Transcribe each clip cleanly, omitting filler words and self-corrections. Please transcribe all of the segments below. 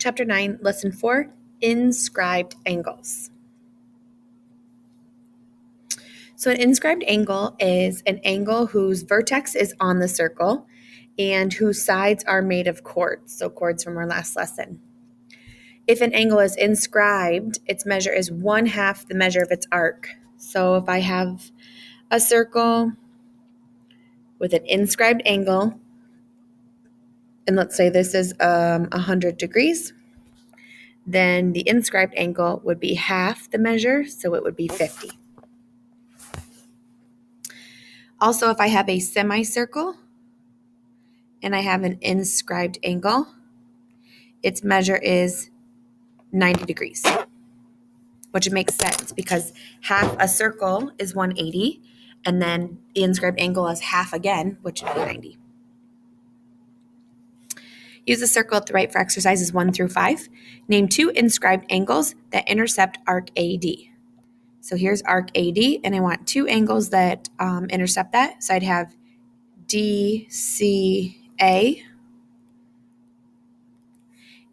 Chapter 9, Lesson 4, Inscribed Angles. So an inscribed angle is an angle whose vertex is on the circle and whose sides are made of chords, so chords from our last lesson. If an angle is inscribed, its measure is 1/2 the measure of its arc. So if I have a circle with an inscribed angle, and let's say this is 100 degrees, then the inscribed angle would be 1/2 the measure, so it would be 50. Also, if I have a semicircle and I have an inscribed angle, its measure is 90 degrees, which makes sense because half a circle is 180, and then the inscribed angle is half again, which would be 90. Use the circle at the right for exercises 1 through 5. Name 2 inscribed angles that intercept arc AD. So here's arc AD, and I want 2 angles that intercept that. So I'd have DCA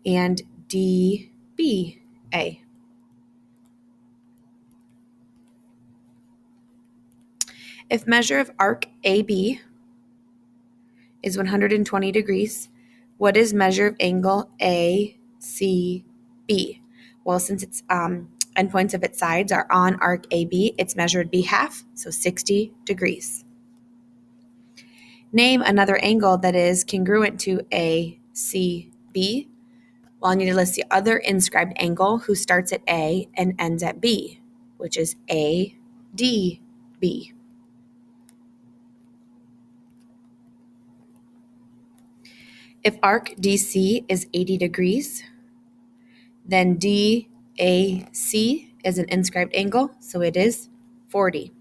and DBA. If measure of arc AB is 120 degrees, what is measure of angle ACB? Well, since its endpoints of its sides are on arc AB, its measure would be 1/2, so 60 degrees. Name another angle that is congruent to ACB. Well, I need to list the other inscribed angle who starts at A and ends at B, which is ADB. If arc DC is 80 degrees, then DAC is an inscribed angle, so it is 40.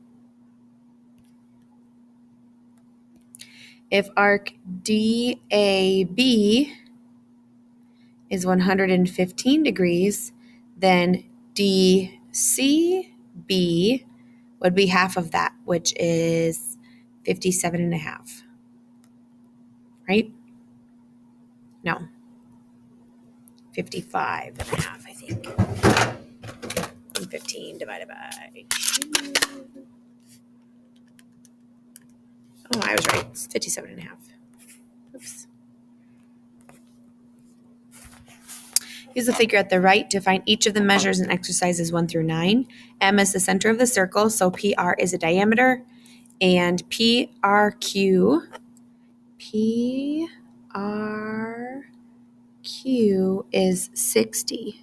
If arc DAB is 115 degrees, then DCB would be 1/2 of that, which is 57.5. Right? No. 55.5, I think. 15 divided by 2. Oh, I was right. It's 57.5. Oops. Use the figure at the right to find each of the measures in exercises 1 through 9. M is the center of the circle, so PR is a diameter, and PRQ is 60.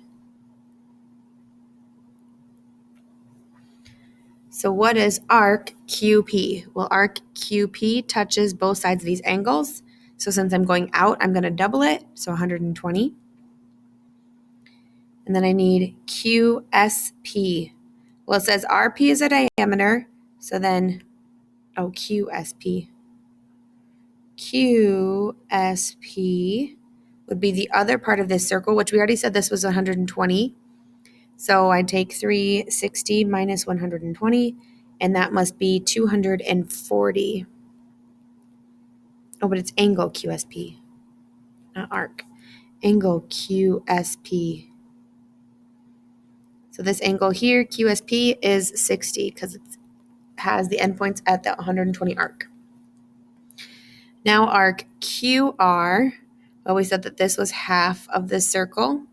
So what is arc QP? Well, arc QP touches both sides of these angles. So since I'm going out, I'm going to double it, so 120. And then I need QSP. Well, it says RP is a diameter, so then, QSP. QSP would be the other part of this circle, which we already said this was 120. So I take 360 minus 120, and that must be 240. Oh, but it's angle QSP, not arc. Angle QSP. So this angle here, QSP, is 60 because it has the endpoints at the 120 arc. Now arc QR, well, we said that this was 1/2 of this circle.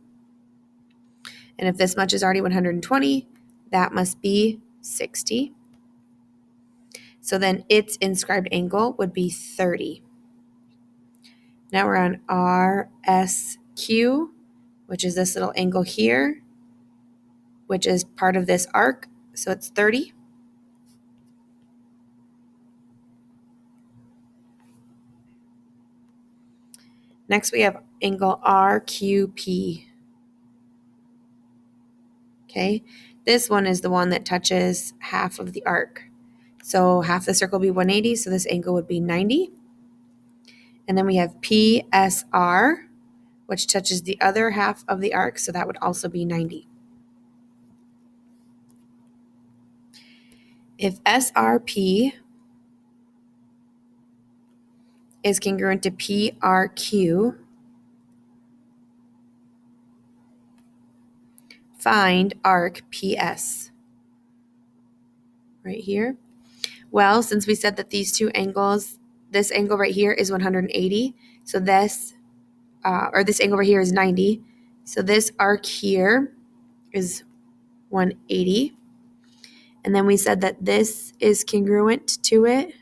And if this much is already 120, that must be 60. So then its inscribed angle would be 30. Now we're on RSQ, which is this little angle here, which is part of this arc. So it's 30. Next, we have angle RQP. Okay, this one is the one that touches 1/2 of the arc. So 1/2 the circle will be 180, so this angle would be 90. And then we have PSR, which touches the other 1/2 of the arc, so that would also be 90. If SRP is congruent to PRQ, find arc PS. Right here. Well, since we said that these two angles, this angle right here is 180, so this, or this angle right here is 90, so this arc here is 180, and then we said that this is congruent to it.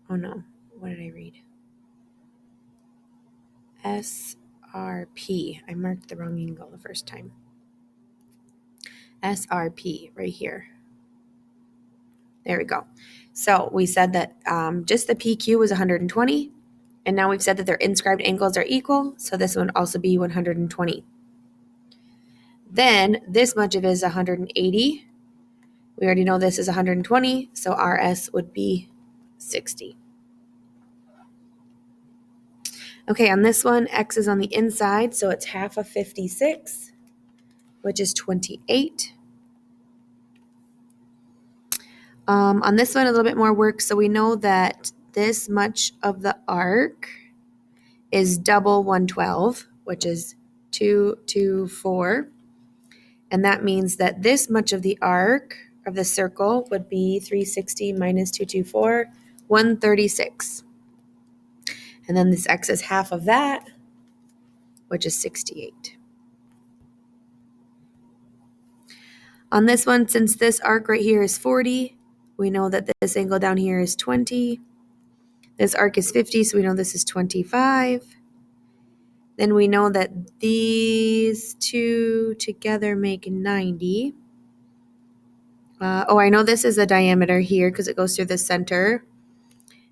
Oh no, what did I read? SRP. I marked the wrong angle the first time. SRP right here. There we go. So we said that just the PQ was 120, and now we've said that their inscribed angles are equal, so this one would also be 120. Then this much of it is 180. We already know this is 120, so RS would be 60. Okay, on this one, X is on the inside, so it's half of 56, which is 28. On this one, a little bit more work, so we know that this much of the arc is double 112, which is 224. And that means that this much of the arc of the circle would be 360 minus 224, 136. And then this X is half of that, which is 68. On this one, since this arc right here is 40, we know that this angle down here is 20. This arc is 50, so we know this is 25. Then we know that these two together make 90. I know this is the diameter here because it goes through the center.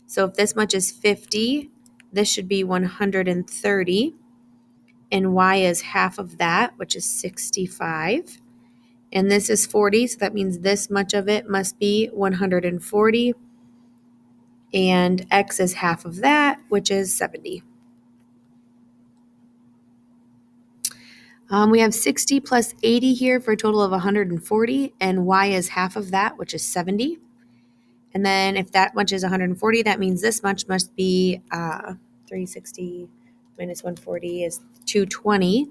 So if this much is 50, this should be 130. And y is half of that, which is 65. And this is 40, so that means this much of it must be 140. And x is half of that, which is 70. We have 60 plus 80 here for a total of 140, and y is half of that, which is 70. And then if that much is 140, that means this much must be 360 minus 140 is 220,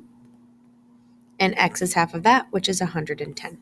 and x is half of that, which is 110.